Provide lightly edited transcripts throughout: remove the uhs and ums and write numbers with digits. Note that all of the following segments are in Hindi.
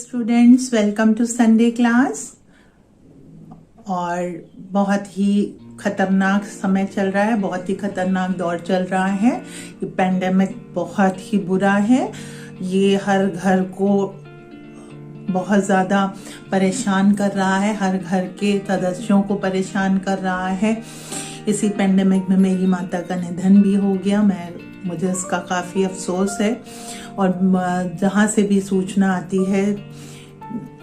Students, welcome to Sunday class. और बहुत ही खतरनाक समय चल रहा है, बहुत ही खतरनाक दौर चल रहा है। ये पेंडेमिक बहुत ही बुरा है। ये हर घर को बहुत ज़्यादा परेशान कर रहा है, हर घर के सदस्यों को परेशान कर रहा है। इसी पेंडेमिक में मेरी माता का निधन भी हो गया। मुझे इसका काफ़ी अफसोस है। और जहाँ से भी सूचना आती है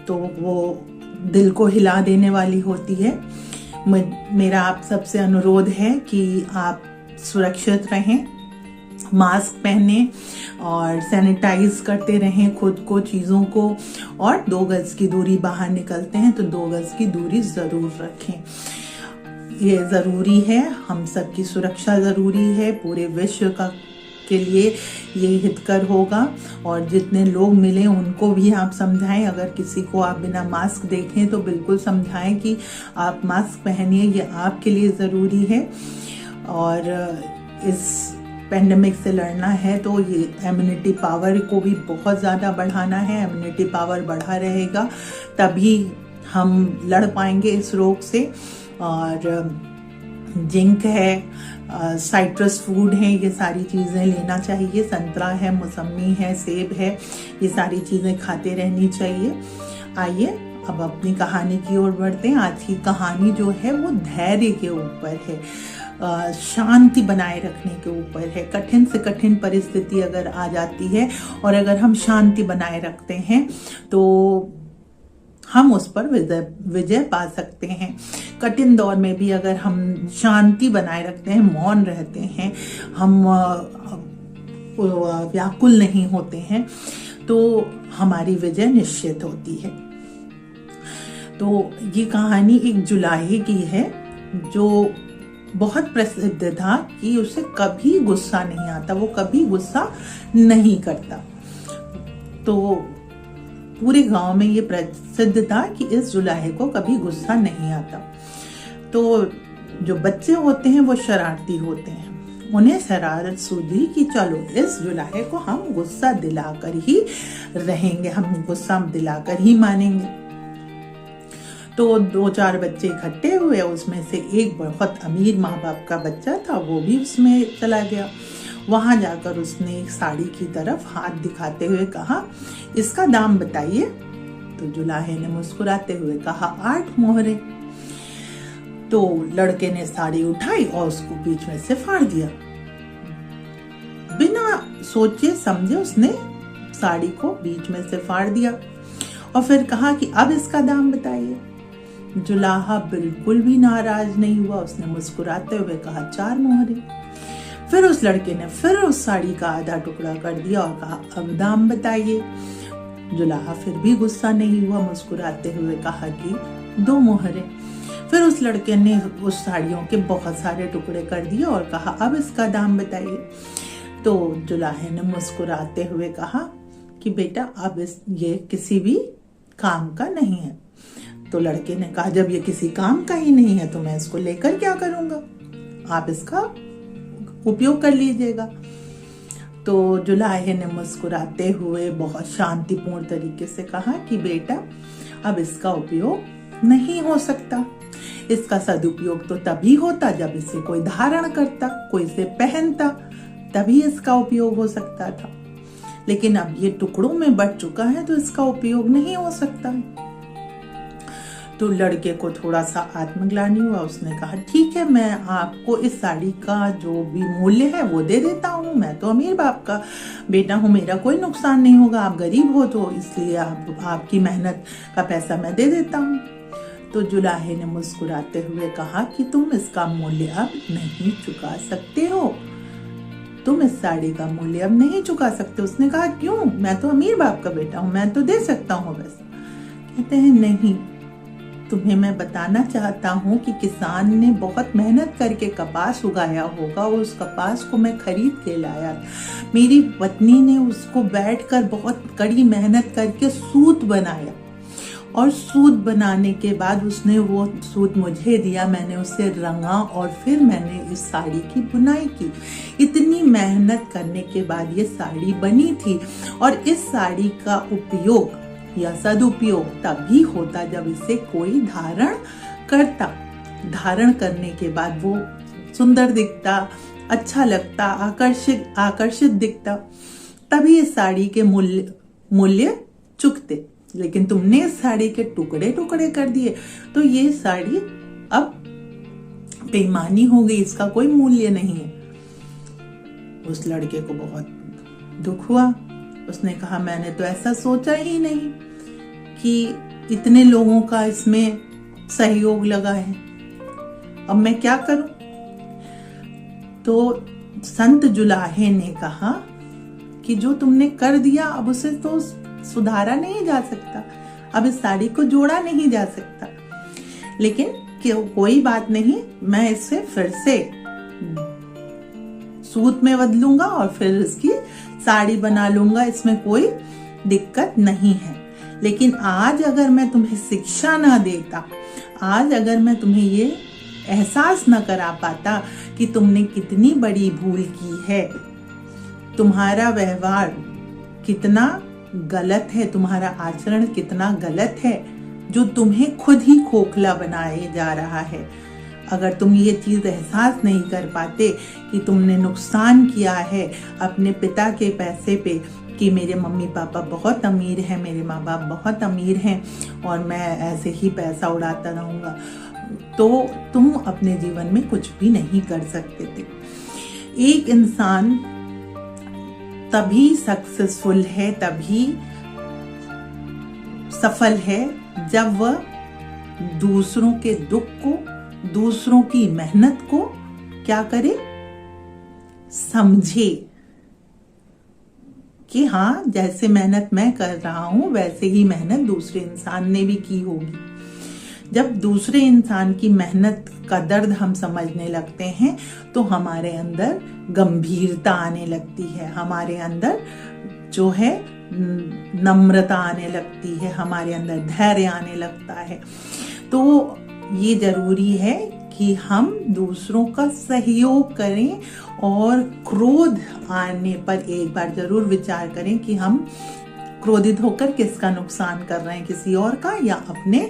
तो वो दिल को हिला देने वाली होती है। मेरा आप सबसे अनुरोध है कि आप सुरक्षित रहें, मास्क पहने और सैनिटाइज करते रहें खुद को, चीज़ों को। और 2 गज की दूरी, बाहर निकलते हैं तो 2 गज की दूरी ज़रूर रखें। ये ज़रूरी है, हम सबकी सुरक्षा ज़रूरी है। पूरे विश्व के लिए ये हितकर होगा। और जितने लोग मिले उनको भी आप समझाएं। अगर किसी को आप बिना मास्क देखें तो बिल्कुल समझाएं कि आप मास्क पहनिए, ये आपके लिए ज़रूरी है। और इस पेंडेमिक से लड़ना है तो ये इम्यूनिटी पावर को भी बहुत ज़्यादा बढ़ाना है। इम्यूनिटी पावर बढ़ा रहेगा तभी हम लड़ पाएंगे इस रोग से। और जिंक है, साइट्रस फूड है, ये सारी चीज़ें लेना चाहिए। संतरा है, मौसमी है, सेब है, ये सारी चीज़ें खाते रहनी चाहिए। आइए अब अपनी कहानी की ओर बढ़ते हैं। आज की कहानी जो है वो धैर्य के ऊपर है, शांति बनाए रखने के ऊपर है। कठिन से कठिन परिस्थिति अगर आ जाती है और अगर हम शांति बनाए रखते हैं तो हम उस पर विजय पा सकते हैं। कठिन दौर में भी अगर हम शांति बनाए रखते हैं, मौन रहते हैं, हम व्याकुल नहीं होते हैं तो हमारी विजय निश्चित होती है। तो ये कहानी एक जुलाहे की है जो बहुत प्रसिद्ध था कि उसे कभी गुस्सा नहीं आता, वो कभी गुस्सा नहीं करता। तो पूरे गांव में ये प्रसिद्ध था कि इस जुलाहे को कभी गुस्सा नहीं आता। तो जो बच्चे होते हैं वो शरारती होते हैं। उन्हें शरारत सूझी कि चलो इस जुलाहे को हम गुस्सा दिलाकर ही रहेंगे, हम गुस्सा दिलाकर ही मानेंगे। तो 2-4 बच्चे इकट्ठे हुए। उसमें से एक बहुत अमीर माँ बाप का बच्चा था, वो भी उसमें चला गया। वहां जाकर उसने एक साड़ी की तरफ हाथ दिखाते हुए कहा, इसका दाम बताइए। तो जुलाहे ने मुस्कुराते हुए कहा, 8 मोहरे। तो लड़के ने साड़ी उठाई और उसको बीच में से फाड़ दिया। बिना सोचे समझे उसने साड़ी को बीच में से फाड़ दिया और फिर कहा कि अब इसका दाम बताइए। जुलाहा बिल्कुल भी नाराज नहीं हुआ, उसने मुस्कुराते हुए कहा, 4 मोहरे। फिर उस लड़के ने फिर उस साड़ी का आधा टुकड़ा कर दिया और कहा, अब दाम बताइए। जुलाहा फिर भी गुस्सा नहीं हुआ, मुस्कुराते हुए कहा कि 2 मोहरे। फिर उस लड़के ने उस साड़ियों के बहुत सारे टुकड़े कर दिए और कहा, अब इसका दाम बताइए। तो जुलाहे ने मुस्कुराते हुए कहा कि बेटा अब ये किसी भी काम का नहीं है। तो लड़के ने कहा, जब ये किसी काम का ही नहीं है तो मैं इसको लेकर क्या करूंगा, आप इसका उपयोग कर लीजिएगा। तो जुलाहे ने मुस्कुराते हुए बहुत शांतिपूर्ण तरीके से कहा कि बेटा अब इसका उपयोग नहीं हो सकता। इसका सदुपयोग तो तभी होता जब इसे कोई धारण करता, कोई इसे पहनता, तभी इसका उपयोग हो सकता था। लेकिन अब ये टुकड़ों में बट चुका है तो इसका उपयोग नहीं हो सकता। तो लड़के को थोड़ा सा आत्मग्लानि हुआ। उसने कहा, ठीक है, मैं आपको इस साड़ी का जो भी मूल्य है वो दे देता हूँ। मैं तो अमीर बाप का बेटा हूँ, मेरा कोई नुकसान नहीं होगा। आप गरीब हो तो इसलिए आपकी मेहनत का पैसा मैं दे देता हूँ। तो जुलाहे ने मुस्कुराते हुए कहा कि तुम इसका मूल्य अब नहीं चुका सकते हो, तुम इस साड़ी का मूल्य अब नहीं चुका सकते। उसने कहा, क्यों, मैं तो अमीर बाप का बेटा हूँ, मैं तो दे सकता हूँ बस। कहते हैं, नहीं, तुम्हें मैं बताना चाहता हूँ कि किसान ने बहुत मेहनत करके कपास उगाया होगा और उस कपास को मैं खरीद के लाया। मेरी पत्नी ने उसको बैठकर बहुत कड़ी मेहनत करके सूत बनाया और सूत बनाने के बाद उसने वो सूत मुझे दिया, मैंने उसे रंगा और फिर मैंने इस साड़ी की बुनाई की। इतनी मेहनत करने के बाद ये साड़ी बनी थी और इस साड़ी का उपयोग या सदुपयोग तभी होता जब इसे कोई धारण करता। धारण करने के बाद वो सुंदर दिखता, अच्छा लगता, आकर्षित दिखता, तभी इस साड़ी के मूल्य चुकते। लेकिन तुमने इस साड़ी के टुकड़े टुकड़े कर दिए तो ये साड़ी अब बेईमानी हो गई, इसका कोई मूल्य नहीं है। उस लड़के को बहुत दुख हुआ। उसने कहा मैंने तो ऐसा सोचा ही नहीं कि इतने लोगों का इसमें सहयोग लगा है, अब मैं क्या करूं। तो संत जुलाहे ने कहा कि जो तुमने कर दिया अब उसे तो सुधारा नहीं जा सकता, अब इस साड़ी को जोड़ा नहीं जा सकता, लेकिन कोई बात नहीं, मैं इसे फिर से सूत में बदलूंगा और फिर इसकी साड़ी बना लूंगा, इसमें कोई दिक्कत नहीं है। लेकिन आज अगर मैं तुम्हें शिक्षा ना देता, आज अगर मैं तुम्हें ये एहसास न करा पाता कि तुमने कितनी बड़ी भूल की है, तुम्हारा व्यवहार कितना गलत है, तुम्हारा आचरण कितना गलत है, जो तुम्हें खुद ही खोखला बनाए जा रहा है। अगर तुम ये चीज एहसास नहीं कर पाते कि तुमने नुकसान किया है अपने पिता के पैसे पे, कि मेरे मम्मी पापा बहुत अमीर हैं, मेरे माँ बाप बहुत अमीर हैं और मैं ऐसे ही पैसा उड़ाता रहूंगा, तो तुम अपने जीवन में कुछ भी नहीं कर सकते थे। एक इंसान तभी सक्सेसफुल है, तभी सफल है जब वह दूसरों के दुख को, दूसरों की मेहनत को क्या करे, समझे कि हाँ जैसे मेहनत मैं कर रहा हूं वैसे ही मेहनत दूसरे इंसान ने भी की होगी। जब दूसरे इंसान की मेहनत का दर्द हम समझने लगते हैं तो हमारे अंदर गंभीरता आने लगती है, हमारे अंदर जो है नम्रता आने लगती है, हमारे अंदर धैर्य आने लगता है। तो ये जरूरी है कि हम दूसरों का सहयोग करें और क्रोध आने पर एक बार जरूर विचार करें कि हम क्रोधित होकर किसका नुकसान कर रहे हैं, किसी और का या अपने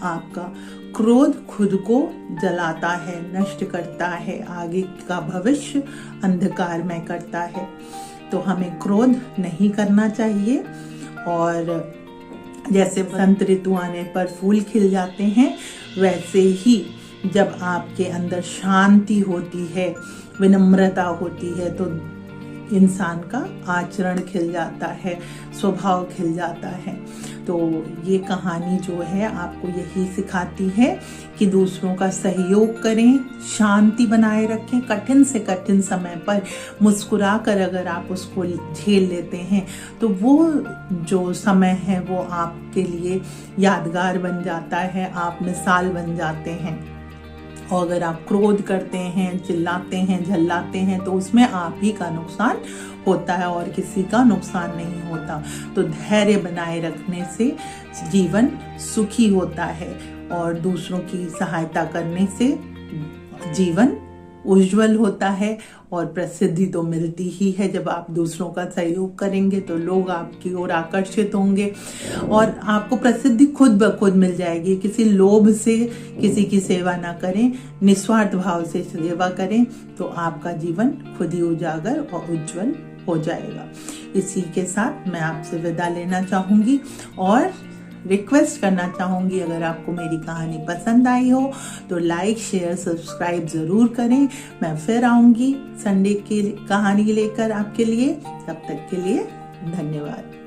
आप का। क्रोध खुद को जलाता है, नष्ट करता है, आगे का भविष्य अंधकारमय करता है। तो हमें क्रोध नहीं करना चाहिए। और जैसे बसंत ऋतु आने पर फूल खिल जाते हैं, वैसे ही जब आपके अंदर शांति होती है, विनम्रता होती है, तो इंसान का आचरण खिल जाता है, स्वभाव खिल जाता है। तो ये कहानी जो है आपको यही सिखाती है कि दूसरों का सहयोग करें, शांति बनाए रखें। कठिन से कठिन समय पर मुस्कुरा कर अगर आप उसको झेल लेते हैं तो वो जो समय है वो आपके लिए यादगार बन जाता है, आप मिसाल बन जाते हैं। और अगर आप क्रोध करते हैं, चिल्लाते हैं, झल्लाते हैं, तो उसमें आप ही का नुकसान होता है और किसी का नुकसान नहीं होता। तो धैर्य बनाए रखने से जीवन सुखी होता है और दूसरों की सहायता करने से जीवन उज्जवल होता है। और प्रसिद्धि तो मिलती ही है, जब आप दूसरों का सहयोग करेंगे तो लोग आपकी ओर आकर्षित होंगे और आपको प्रसिद्धि खुद ब खुद मिल जाएगी। किसी लोभ से किसी की सेवा ना करें, निस्वार्थ भाव से सेवा करें, तो आपका जीवन खुद ही उजागर और उज्जवल हो जाएगा। इसी के साथ मैं आपसे विदा लेना चाहूंगी और रिक्वेस्ट करना चाहूंगी, अगर आपको मेरी कहानी पसंद आई हो तो लाइक, शेयर, सब्सक्राइब जरूर करें। मैं फिर आऊंगी संडे की कहानी लेकर आपके लिए। तब तक के लिए धन्यवाद।